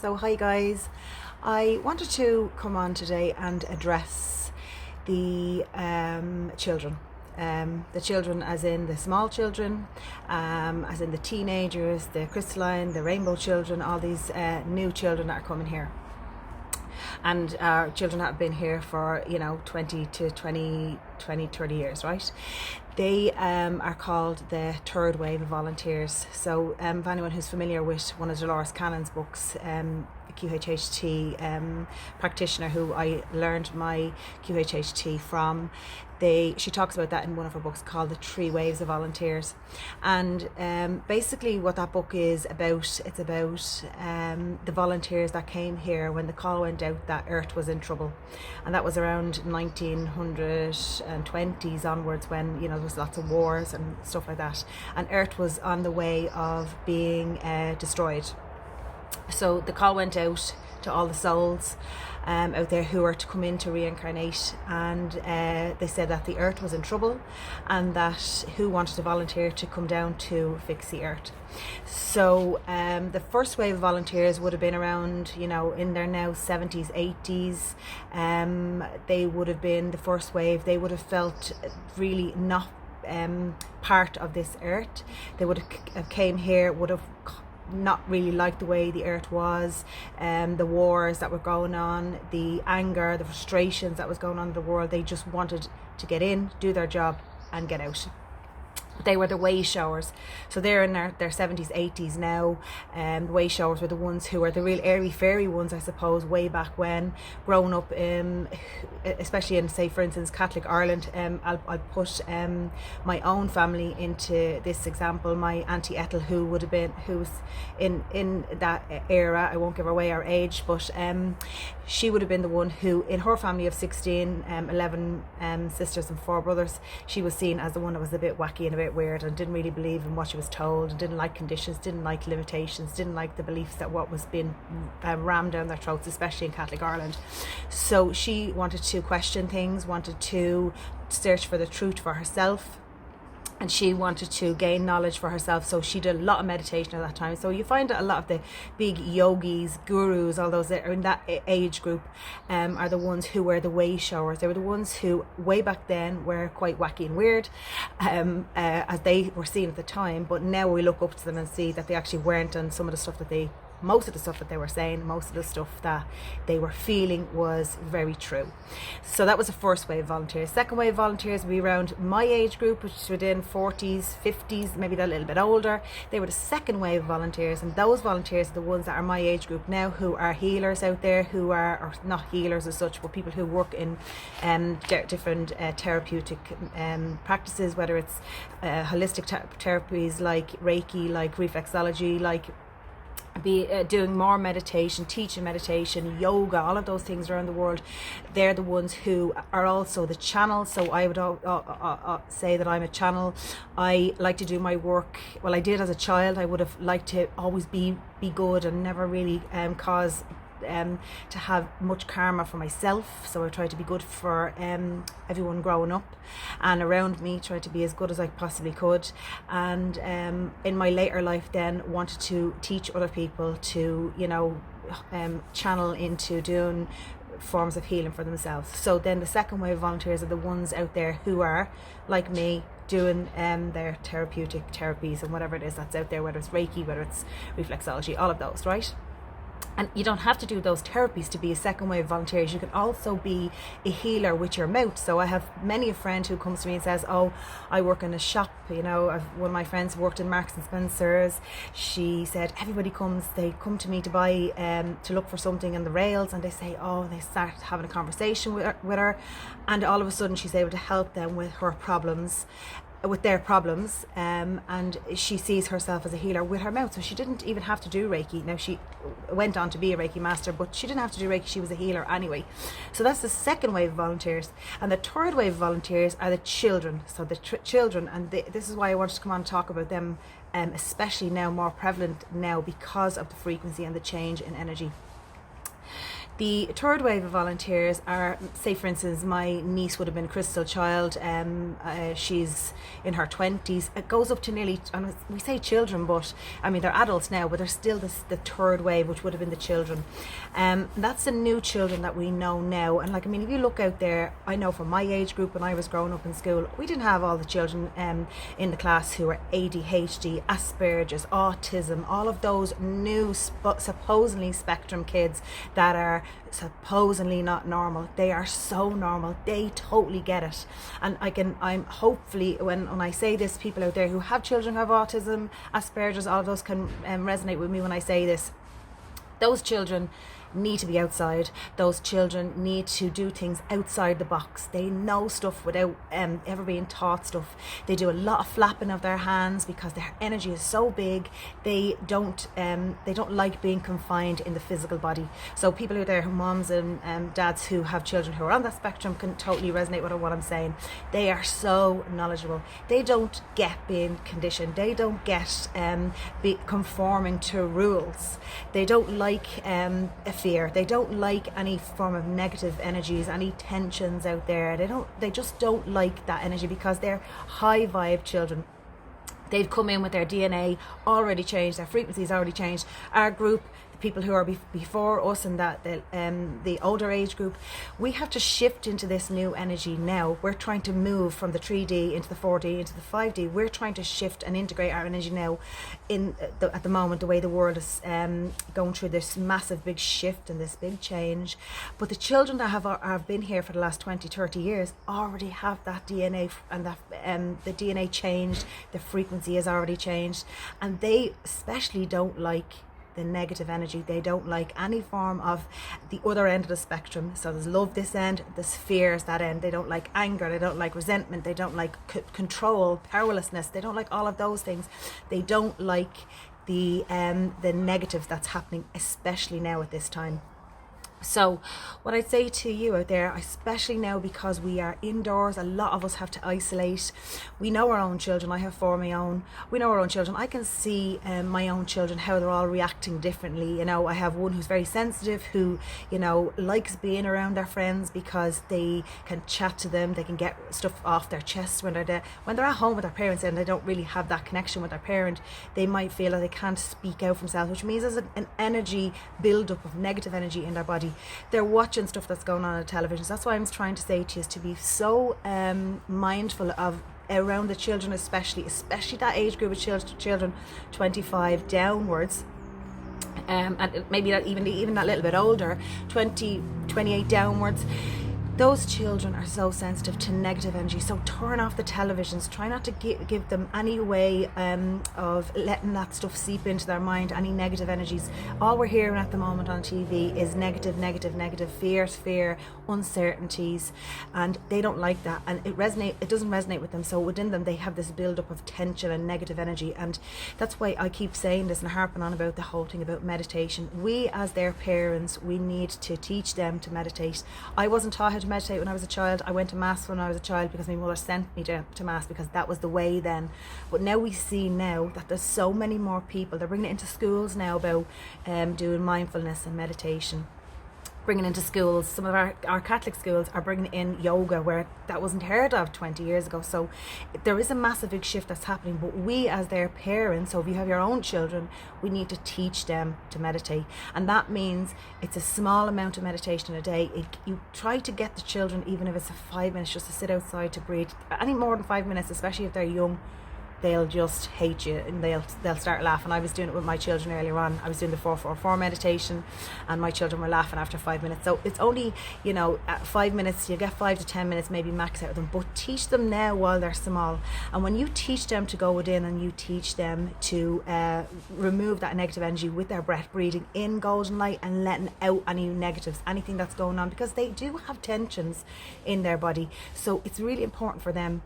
So hi guys, I wanted to come on today and address the children. The children as in the small children, as in the teenagers, the crystalline, the rainbow children, all these new children that are coming here. And our children that have been here for 20 to 30 years, right? They are called the third wave of volunteers. So if anyone who's familiar with one of Dolores Cannon's books, a QHHT practitioner who I learned my QHHT from, she talks about that in one of her books called The Three Waves of Volunteers. And basically what that book is about, it's about the volunteers that came here when the call went out that Earth was in trouble. And that was around 1920s onwards, when there was lots of wars and stuff like that. And Earth was on the way of being destroyed. So the call went out to all the souls out there who are to come in to reincarnate, and they said that the Earth was in trouble and that who wanted to volunteer to come down to fix the Earth. So the first wave of volunteers would have been around in their now 70s, 80s. They would have been the first wave. They would have felt really not part of this Earth. They would have came here, would have not really liked the way the Earth was, the wars that were going on, the anger, the frustrations that was going on in the world. They just wanted to get in, do their job and get out. They were the way showers. So they're in their 70s, 80s now. The way showers were the ones who were the real airy fairy ones, I suppose, way back when. Growing up, especially in, say, for instance, Catholic Ireland, I'll put my own family into this example. My Auntie Ethel, who's in that era, I won't give away our age, but she would have been the one who, in her family of 16, 11 sisters and 4 brothers, she was seen as the one that was a bit wacky and a bit weird and didn't really believe in what she was told, and didn't like conditions, didn't like limitations, didn't like the beliefs that what was being rammed down their throats, especially in Catholic Ireland. So she wanted to question things, wanted to search for the truth for herself, and she wanted to gain knowledge for herself. So she did a lot of meditation at that time. So you find that a lot of the big yogis, gurus, all those that are in that age group are the ones who were the way showers. They were the ones who way back then were quite wacky and weird, as they were seen at the time. But now we look up to them and see that they actually weren't, and most of the stuff that they were saying, most of the stuff that they were feeling was very true. So that was the first wave of volunteers. Second wave of volunteers would be around my age group, which is within 40s, 50s, maybe a little bit older. They were the second wave of volunteers, and those volunteers are the ones that are my age group now, who are healers out there, who are, or not healers as such, but people who work in different therapeutic practices, whether it's holistic therapies like Reiki, like reflexology, like doing more meditation, teaching meditation, yoga, all of those things around the world. They're the ones who are also the channel. So I would say that I'm a channel. I like to do my work. Well, I did as a child. I would have liked to always be good and never really cause to have much karma for myself. So I tried to be good for everyone growing up and around me, tried to be as good as I possibly could. And in my later life then wanted to teach other people to channel into doing forms of healing for themselves. So then the second wave of volunteers are the ones out there who are like me, doing their therapeutic therapies and whatever it is that's out there, whether it's Reiki, whether it's reflexology, all of those, right? And you don't have to do those therapies to be a second wave volunteers. You can also be a healer with your mouth. So I have many a friend who comes to me and says, oh, I work in a shop. One of my friends worked in Marks and Spencer's. She said everybody they come to me to buy, to look for something in the rails, and they say, oh, they start having a conversation with her, and all of a sudden she's able to help them with their problems, and she sees herself as a healer with her mouth. So she didn't even have to do Reiki. Now she went on to be a Reiki master, but she didn't have to do Reiki. She was a healer anyway. So that's the second wave of volunteers. And the third wave of volunteers are the children. So the children, and this is why I wanted to come on and talk about them, especially now, more prevalent now because of the frequency and the change in energy. The third wave of volunteers are, say for instance, my niece would have been a Crystal Child. She's in her 20s. It goes up to nearly, and we say children, but I mean they're adults now, but there's still the third wave, which would have been the children. That's the new children that we know now. And like, I mean, if you look out there, I know from my age group when I was growing up in school, we didn't have all the children in the class who were ADHD, Asperger's, autism, all of those new supposedly spectrum kids that are supposedly not normal. They are so normal. They totally get it. And I'm hopefully, when I say this, people out there who have children who have autism, Asperger's, all of those can resonate with me when I say this. Those children need to be outside. Those children need to do things outside the box. They know stuff without ever being taught stuff. They do a lot of flapping of their hands because their energy is so big. They don't like being confined in the physical body. So people out there, moms and dads who have children who are on that spectrum, can totally resonate with what I'm saying. They are so knowledgeable. They don't get being conditioned. They don't get conforming to rules. They don't like fear. They don't like any form of negative energies, any tensions out there. They just don't like that energy because they're high vibe children. They've come in with their DNA already changed, their frequencies already changed. Our group, the people who are before us and that the older age group, we have to shift into this new energy now. We're trying to move from the 3D into the 4D into the 5D. We're trying to shift and integrate our energy now. At the moment, the way the world is going through this massive big shift and this big change. But the children that have been here for the last 20, 30 years already have that DNA, and that the DNA changed, the frequency has already changed, and they especially don't like the negative energy. They don't like any form of the other end of the spectrum. So there's love this end, there's fears that end. They don't like anger, they don't like resentment, they don't like control, powerlessness. They don't like all of those things. They don't like the negative that's happening, especially now at this time. So what I'd say to you out there, especially now because we are indoors, a lot of us have to isolate. We know our own children. I have 4 of my own. We know our own children. I can see my own children, how they're all reacting differently. You know, I have one who's very sensitive, who, you know, likes being around their friends because they can chat to them, they can get stuff off their chest when they're there. When they're at home with their parents and they don't really have that connection with their parent, they might feel that they can't speak out for themselves, which means there's an energy build-up of negative energy in their body. They're watching stuff that's going on television. So that's why I'm trying to say to you is to be so mindful of around the children, especially that age group of children 25 downwards, and maybe that even that little bit older, 20, 28 downwards. Those children are so sensitive to negative energy. So turn off the televisions. Try not to give them any way of letting that stuff seep into their mind, any negative energies. All we're hearing at the moment on TV is negative, fear, uncertainties, and they don't like that. And it doesn't resonate with them. So within them, they have this build-up of tension and negative energy. And that's why I keep saying this and harping on about the whole thing about meditation. We, as their parents, we need to teach them to meditate. I wasn't taught how to meditate when I was a child. I went to mass when I was a child because my mother sent me to mass because that was the way then. But now we see now that there's so many more people. They're bringing it into schools now about doing mindfulness and meditation. Bringing into schools, some of our Catholic schools are bringing in yoga where that wasn't heard of 20 years ago. So there is a massive big shift that's happening, but we as their parents, so if you have your own children, we need to teach them to meditate. And that means it's a small amount of meditation a day. You try to get the children, even if it's 5 minutes, just to sit outside to breathe. Any more than 5 minutes, especially if they're young, they'll just hate you and they'll start laughing. I was doing it with my children earlier on. I was doing the 4-4-4 meditation and my children were laughing after 5 minutes. So it's only, at 5 minutes, you get 5 to 10 minutes maybe max out of them, but teach them now while they're small. And when you teach them to go within and you teach them to remove that negative energy with their breath, breathing in golden light and letting out any negatives, anything that's going on, because they do have tensions in their body. So it's really important for them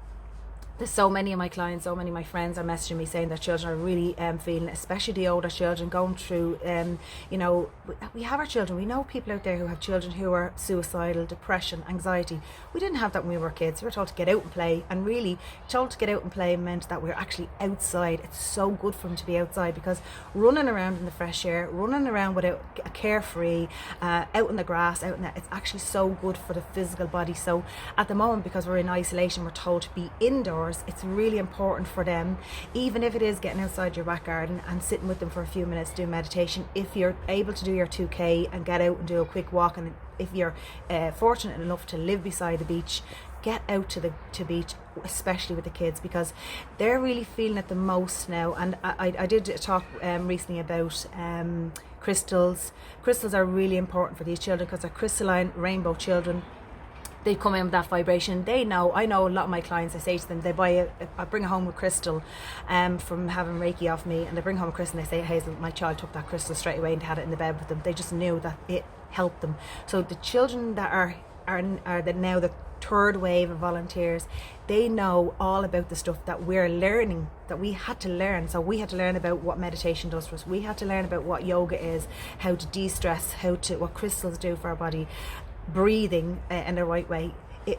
There's so many of my clients, so many of my friends are messaging me saying that children are really feeling, especially the older children, going through, we have our children. We know people out there who have children who are suicidal, depression, anxiety. We didn't have that when we were kids. We were told to get out and play, and really told to get out and play meant that we were actually outside. It's so good for them to be outside, because running around in the fresh air, running around without a carefree, out in the grass, it's actually so good for the physical body. So at the moment, because we're in isolation, we're told to be indoors. It's really important for them, even if it is getting outside your back garden and sitting with them for a few minutes doing meditation. If you're able to do your 2k and get out and do a quick walk, and if you're fortunate enough to live beside the beach, get out to the beach, especially with the kids, because they're really feeling it the most now. And I did talk recently about crystals. Crystals are really important for these children because they're crystalline rainbow children. They come in with that vibration. They know, I know a lot of my clients, I say to them, they I bring home a crystal from having Reiki off me, and they bring home a crystal and they say, Hazel, my child took that crystal straight away and had it in the bed with them. They just knew that it helped them. So the children that are now the third wave of volunteers, they know all about the stuff that we're learning, that we had to learn. So we had to learn about what meditation does for us. We had to learn about what yoga is, how to de-stress, what crystals do for our body, breathing in the right way.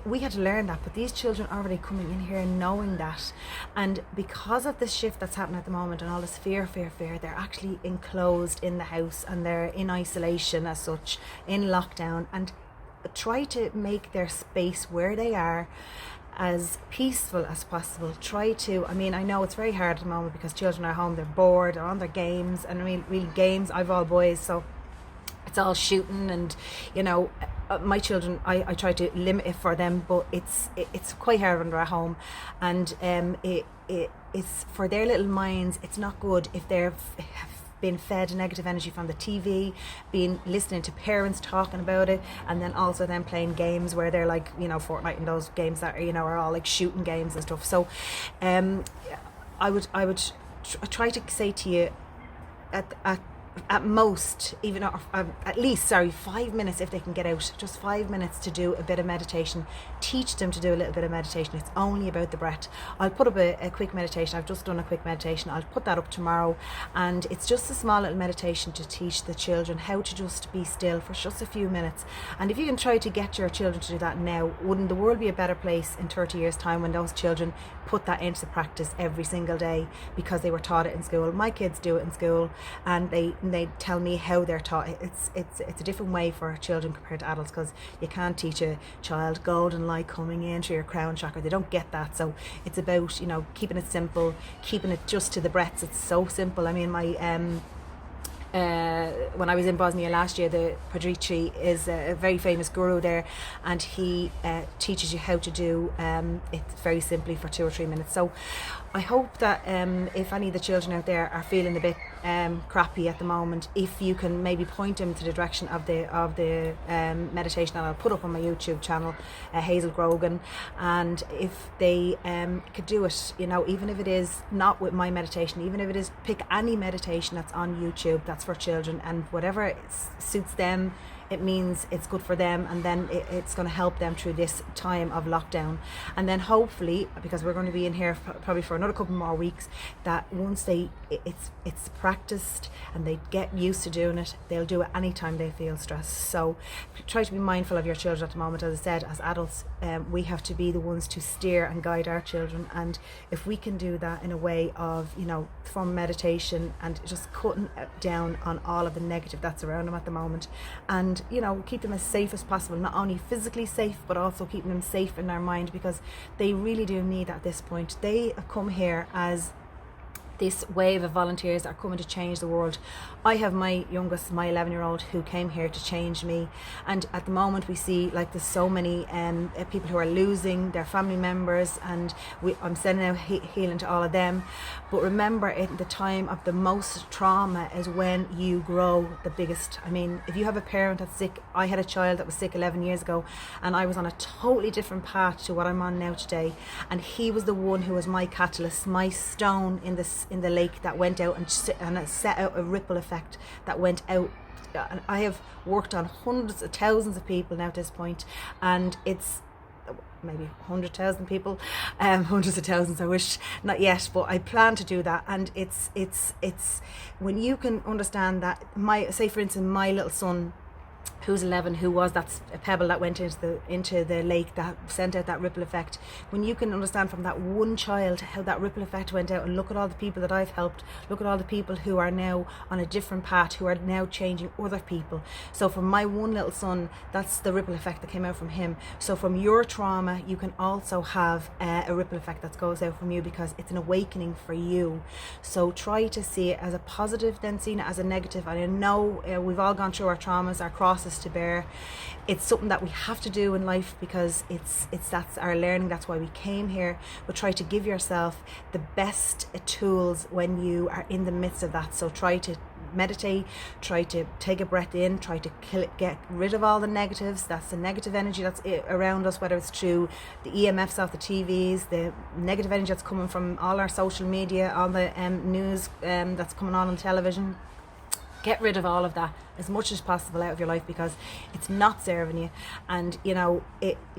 We had to learn that, but these children are already coming in here knowing that. And because of this shift that's happening at the moment and all this fear, they're actually enclosed in the house and they're in isolation as such, in lockdown, and try to make their space where they are as peaceful as possible. I know it's very hard at the moment because children are home, they're bored, they're on their games, and really games, I've all boys, so it's all shooting, and my children, I try to limit it for them, but it's quite hard when they're at home, and it's for their little minds. It's not good if they're been fed negative energy from the TV, listening to parents talking about it, and then also then playing games where they're like, Fortnite and those games that are all like shooting games and stuff. So I would try to say to you, at most, even at least 5 minutes, if they can get out, just 5 minutes to do a bit of meditation. Teach them to do a little bit of meditation. It's only about the breath. I'll put up a quick meditation. I've just done a quick meditation. I'll put that up tomorrow, and it's just a small little meditation to teach the children how to just be still for just a few minutes. And if you can try to get your children to do that now, wouldn't the world be a better place in 30 years time when those children put that into practice every single day because they were taught it in school? My kids do it in school, and they tell me how they're taught. It's a different way for children compared to adults, because you can't teach a child golden light coming in through your crown chakra. They don't get that. So it's about keeping it simple, keeping it just to the breaths. It's so simple. I mean, my when I was in Bosnia last year, the Padrici is a very famous guru there, and he teaches you how to do it very simply for 2 or 3 minutes. So I hope that if any of the children out there are feeling a bit crappy at the moment, if you can maybe point them to the direction of the meditation that I'll put up on my YouTube channel, Hazel Grogan, and if they could do it, even if it is not with my meditation, even if it is, pick any meditation that's on YouTube that's for children, and whatever suits them, it means it's good for them, and then it's going to help them through this time of lockdown. And then hopefully, because we're going to be in here probably for another couple more weeks, that once it's practiced and they get used to doing it, they'll do it anytime they feel stressed. So try to be mindful of your children at the moment. As I said, as adults, we have to be the ones to steer and guide our children, and if we can do that in a way of from meditation and just cutting down on all of the negative that's around them at the moment, and keep them as safe as possible, not only physically safe but also keeping them safe in their mind, because they really do need that at this point. They have come here as this wave of volunteers that are coming to change the world. I have my youngest, my 11-year-old, who came here to change me, and at the moment we see there's so many people who are losing their family members, and I'm sending out healing to all of them. But remember, at the time of the most trauma is when you grow the biggest. I mean, if you have a parent that's sick, I had a child that was sick 11 years ago, and I was on a totally different path to what I'm on now today, and he was the one who was my catalyst, my stone in the lake that went out and it set out a ripple effect that went out. And I have worked on hundreds of thousands of people now at this point, and it's maybe 100,000 people, hundreds of thousands, I wish not yet, but I plan to do that. And it's when you can understand that, say for instance, my little son, who's 11, who was that a pebble that went into the lake that sent out that ripple effect. When you can understand from that one child how that ripple effect went out, and look at all the people that I've helped, look at all the people who are now on a different path, who are now changing other people. So from my one little son, that's the ripple effect that came out from him. So from your trauma, you can also have a ripple effect that goes out from you, because it's an awakening for you. So try to see it as a positive, then seeing it as a negative. And I know we've all gone through our traumas, our crosses to bear. It's something that we have to do in life, because it's that's our learning, that's why we came here. But try to give yourself the best tools when you are in the midst of that. So try to meditate, try to take a breath in, try to get rid of all the negatives. That's the negative energy that's around us, whether it's through the EMFs off the TVs, the negative energy that's coming from all our social media, all the news that's coming on television. Get rid of all of that as much as possible out of your life, because it's not serving you. And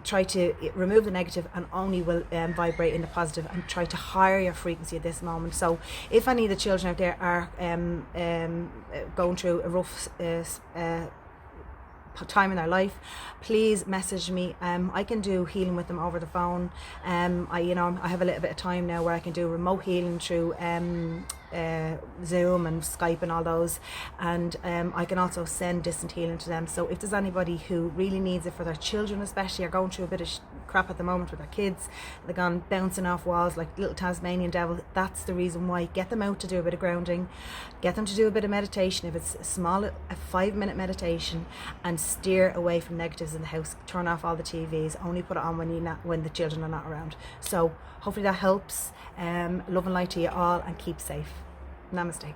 try to remove the negative, and only will vibrate in the positive, and try to higher your frequency at this moment. So if any of the children out there are going through a rough time in their life, please message me. I can do healing with them over the phone. I have a little bit of time now where I can do remote healing through Zoom and Skype and all those, and I can also send distant healing to them. So if there's anybody who really needs it for their children, especially, are going through a bit of crap at the moment with their kids, they're gone bouncing off walls like little Tasmanian devil, that's the reason why. Get them out to do a bit of grounding, get them to do a bit of meditation. If it's a 5-minute meditation, and steer away from negatives in the house. Turn off all the TVs, only put it on when the children are not around. So hopefully that helps. Love and light to you all, and keep safe. Namaste.